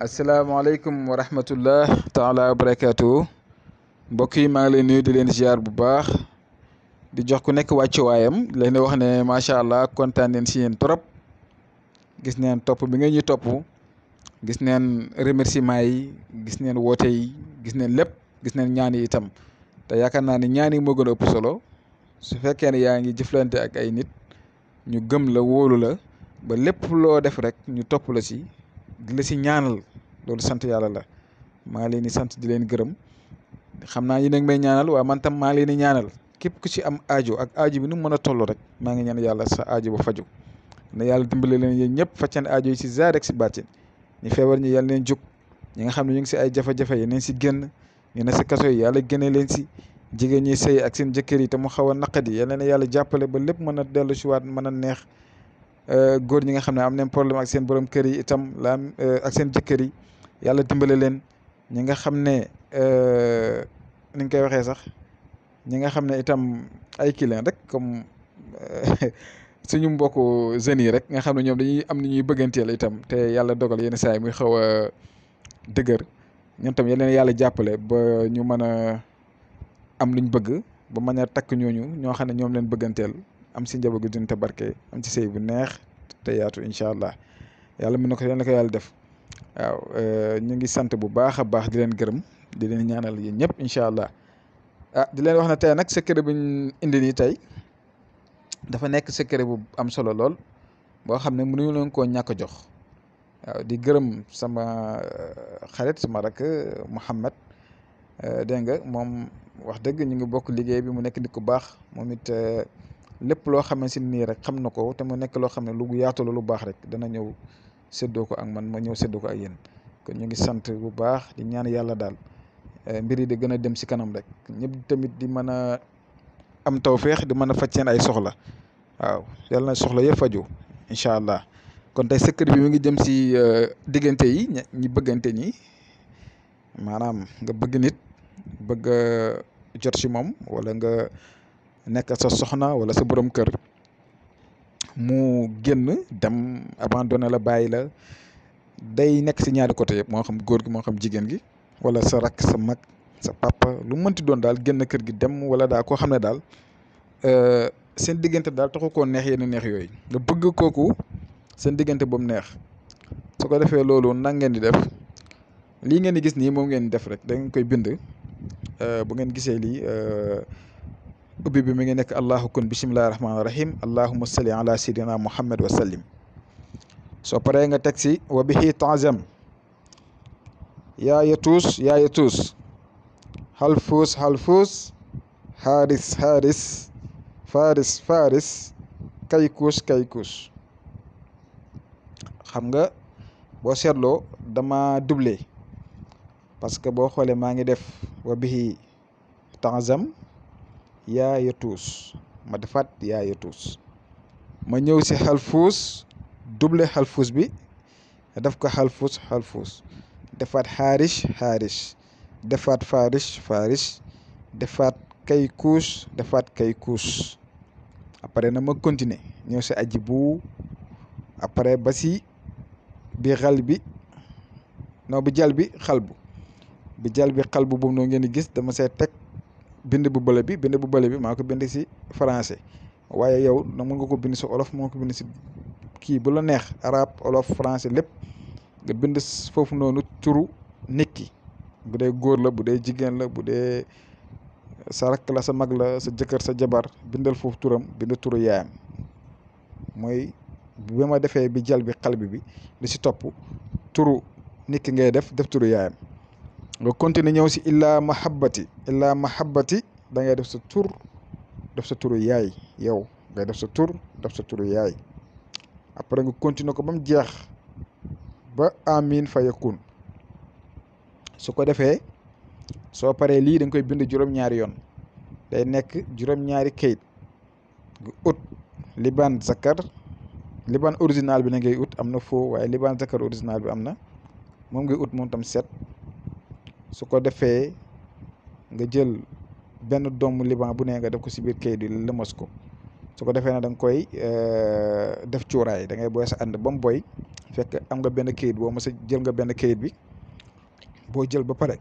asalaamaaleykum wa rahmatullah taala wa barakaatu mbokk yi maa ngi leen nuyu di leen ziar bu baax di jox ku nekk wàccuwaayam leen wax ne macha allah kontaan neen si yéen trop gis neen topp bi nga ñuy topp gis neen remerciement yi gis neen woote yi gis neen lépp gis neen ñaan yi itam te yaakaar naa ne ñaan yi moo gën a ëpp solo su fekkee ne yaa ngi jëflante ak ay nit ñu gëm la wóolu la ba lépp loo def rek ñu topp la si di la si ñaanal loolu sant yàlla la maa ngi leen di sant di leen gërëm xam naa yéen a ngi may ñaanal waaye man tam maa ngi leen di ñaanal képp ku ci am aajo ak aajo bi nu mu mën a toll rek maa ngi ñaan yàlla sa aajo ba faju ne yàlla dimbale leen yéen ñëpp facceen aajo yi si zaahir ak si baatin ñu feebar ñi yàlla leen jóg ñi nga xam ne ñu ngi si ay jafe-jafe yi neen si génn ñu ne si kaso yi yàlla génne leen si jigéen ñi sëy ak seen jëkkër yi te mu xaw a naqadi yàlla na yàlla jàppale ba lépp mën a dellu si waat mën a neex góor ñi nga xam ne am nañ problème ak seen borom kër yi itam la ak seen jëkkër yi yàlla dimbale leen ñi nga xam ne ni nga koy waxee sax ñi nga xam ne itam ay client rek comme suñu mbokku jeunes yi rek nga xam ne ñoom dañuy am ni ñuy bëgganteel itam te yàlla dogal yenn saa yi muy xaw a dëgër ñoom tam yal na yàlla jàppale ba ñu mën a am luñ bëgg ba mën a takk ñooñu ñoo xam ne ñoom leen bëgganteel am si njaboot gi dund te barke am ci sëy bu neex te yaatu incha allah yàlla mën na ko yàlla def waaw ñu ngi sant bu baax a baax di leen gërëm di leen ñaanal yéen ñëpp incha allah di leen wax ne tey nag secret bu ñu indi nii tey dafa nekk secret bu am solo lool boo xam ne mënuñu leen koo ñàkk a jox waaw di gërëm sama xarit sama rakk Mouhamed dégg nga moom wax dëgg ñu ngi bokk liggéey bi mu nekk nit ku baax moom it lépp loo xam ne si nii rek xam na ko te mu nekk loo xam ne lu yaatu la lu baax rek dana ñëw séddoo ko ak man ma ñëw séddoo ko ak yéen kon ñu ngi sant bu baax di ñaan yàlla daal mbir yi di gën a dem si kanam rek ñëpp tamit di mën a am tawféex di mën a faj seen ay soxla waaw yàlla na soxla yëpp faju incha allah kon tey secret bi mi ngi jëm si diggante yi ñi bëggante ñi maanaam nga bëgg nit bëgg jot si moom wala nga nekk sa soxna wala sa borom kër mu génn dem abandonné la bàyyi la day nekk si ñaari côté yëpp moo xam góor gi moo xam jigéen gi wala sa rakk sa mag sa papa lu mënti doon daal génn kër gi dem wala daal koo xam ne daal seen diggante daal taxu koo neex yenn neex yooyu nga bëgg kooku seen diggante ba mu neex su ko defee loolu nag ngeen di def lii ngeen di gis nii moom ngeen di def rek da ngeen koy bind bu ngeen gisee lii ubbi bi mi ngi nekk allahu kun bisimillahi rahmaani rahim allahuma salli ala sayyidina muhammad wa sallim soo paree nga teg si wa bihi taazam yaa yatuus halfuus haris faris kaykuus xam nga boo seetloo dama doublé parce que boo xoolee maa ngi def wa bihi taazam yaa yatuus ma defaat yaa yatuus ma ñëw si xalfuus double xalfuus bi def ko xalfuus defaat xaaris defaat faris defaat kaykuus après na ma continuer ñëw si aji bu après ba si bi xal bi non bi jal bi xalbu boobu noonu ngeen di gis dama see teg bind bu bële bi maa ko bind si français waaye yow na mën nga ko bind si olof moo ko bind si kii bu la neex arabe olof français lépp nga bind foofu noonu turu nit ki bu dee góor la bu dee jigéen la bu dee sa rakk la sa mag la sa jëkkër sa jabar bindal foofu turam bind turu yaayam mooy bi ma defee bi jal bi xal bi li si topp turu nit ki ngay def turu yaayam nga continuer ñëw si illaa mahabbati da ngay def sa tur def sa turu yaay yow ngay def sa tur def sa turu yaay après nga continuer ko ba mu jeex ba amin fa yakun su ko defee soo paree lii da nga koy bind juróom-ñaari yoon day nekk juróom-ñaari kayit nga ut liban zakar liban original bi na ngay ut am na foo waaye liban zakar original bi am na moom ngay ut moom tam set su ko defee nga jël benn doomu liban bu ne nga def ko si biir kayit bi lëmas ko su ko defee nag da nga koy def cuuraay da ngay boy sa ànd ba mu boy fekk am nga benn kayit boo mos a jël nga benn kayit bi boo jël ba pare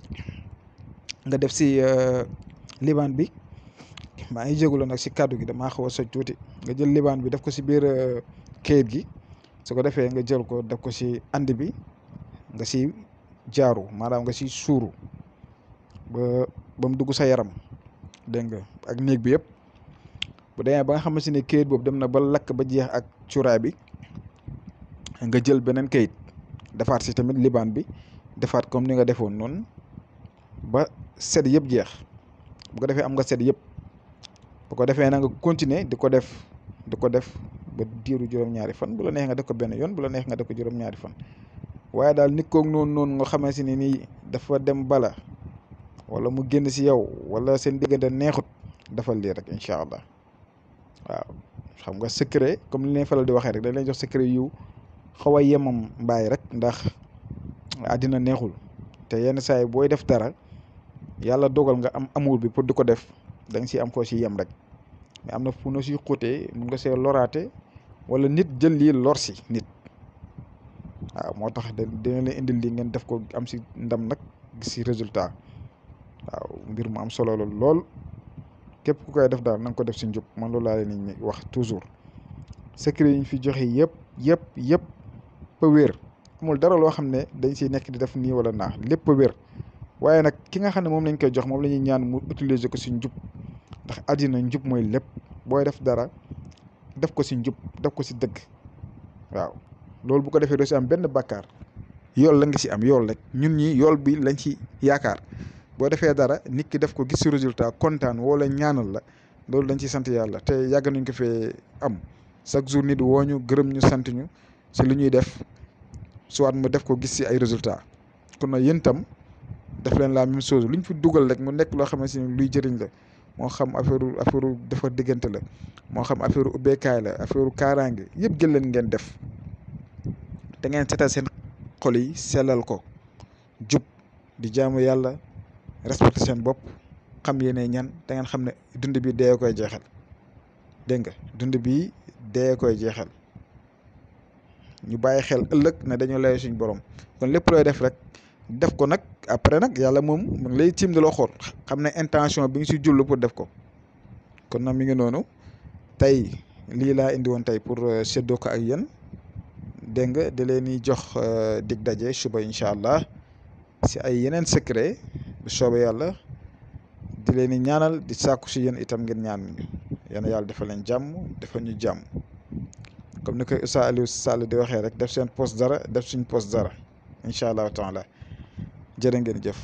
nga def si libaan bi. maa ngi jégalu nag si kàddu gi damaa xaw a soj tuuti nga jël libaan bi def ko si biir kayit gi su ko defee nga jël ko def ko si ànd bi nga si jaaru maanaam nga si suuru ba mu dugg sa yaram dégg nga ak néeg bi yëpp bu demee ba nga xamante ne kayit boobu dem na ba lakk ba jeex ak cuuraay bi nga jël beneen kayit defaat si tamit libaan bi defaat comme ni nga defoon noonu ba set yëpp jeex bu ko defee am nga set yëpp. bu ko defee na nga continuer di ko def ba diiru juróom-ñaari fan bu la neex nga def ko benn yoon bu la neex nga def ko juróom-ñaari fan waaye daal nit koog noonu nga xamante ni nii dafa dem bala wala mu génn si yow wala seen diggante neexut defal lii rek incha allah waaw xam nga secret comme li leen faral di waxee rek dañ leen jox secret yu xaw a yemam mbaay rek ndax àddina neexul te yenn saa yi booy def dara yàlla dogal nga am amour bi pour di ko def da nga siy am foo si yem rek mais am na fu na siy xóotee mun nga see loraate wala nit jël lii lor si nit waaw moo tax dina leen indil lii ngeen def ko am si ndam nag gis si résultat waaw mbir mu am solo la lool képp ku koy def daal na nga ko def si njub man loolu laa leen di wax toujours secret yi ñu fi joxe yëpp ba wér amul dara loo xam ne dañ siy nekk di def nii wala naa lépp a wér waaye nag ki nga xam ne moom lañ koy jox moom la ñuy ñaan mu utiliser ko si njub ndax àddina njub mooy lépp booy def dara def ko si njub def ko si dëgg waaw loolu bu ko defee doo si am benn bàkkaar yool la nga si am yool rek ñun ñi yool bi lañ ci yaakaar boo defee dara nit ki def ko gis si résultat kontaan wala ñaanal la loolu dañ ci sant yàlla te yàgg nañ ko fee am chaque jour nit woo ñu gërëm ñu sant ñu si lu ñuy def soit mu def ko gis si ay résultat kon nag yéen tam def leen la même chose luñ fi dugal rek mu nekk loo xamante ni luy jëriñ la moo xam affaire defar diggante la moo xam affaire ubbeekaay la affaire kaaraange yëpp jël leen ngeen def te ngeen seetal seen xol yi sellal ko jub di jaamu yàlla respecté seen bopp xam yéene ñan te ngeen xam ne dund bi dee koy jeexal dégg nga dund bi dee koy jeexal ñu bàyyi xel ëllëg ne dañoo lay suñ borom kon lépp looy def rek def ko nag après nag yàlla moom mu ngi lay tiim di la xool xam ne intention bi nga si jullu pour def ko kon nag mi ngi noonu tey lii laa indi woon tey pour séddoo ko ak yéen dégg nga da leen di jox dig daje suba incha allah si ay yeneen secret bu soobee yàlla di leen di ñaanal di sàkku si yéen itam ngeen ñaan ñu yéen yàlla defal leen jàmm defal ñu jàmm comme ni koy Oustaz Alioune Sall di waxee rek def seen post dara def suñ post dara incha allahu taala jërë ngeen jëf.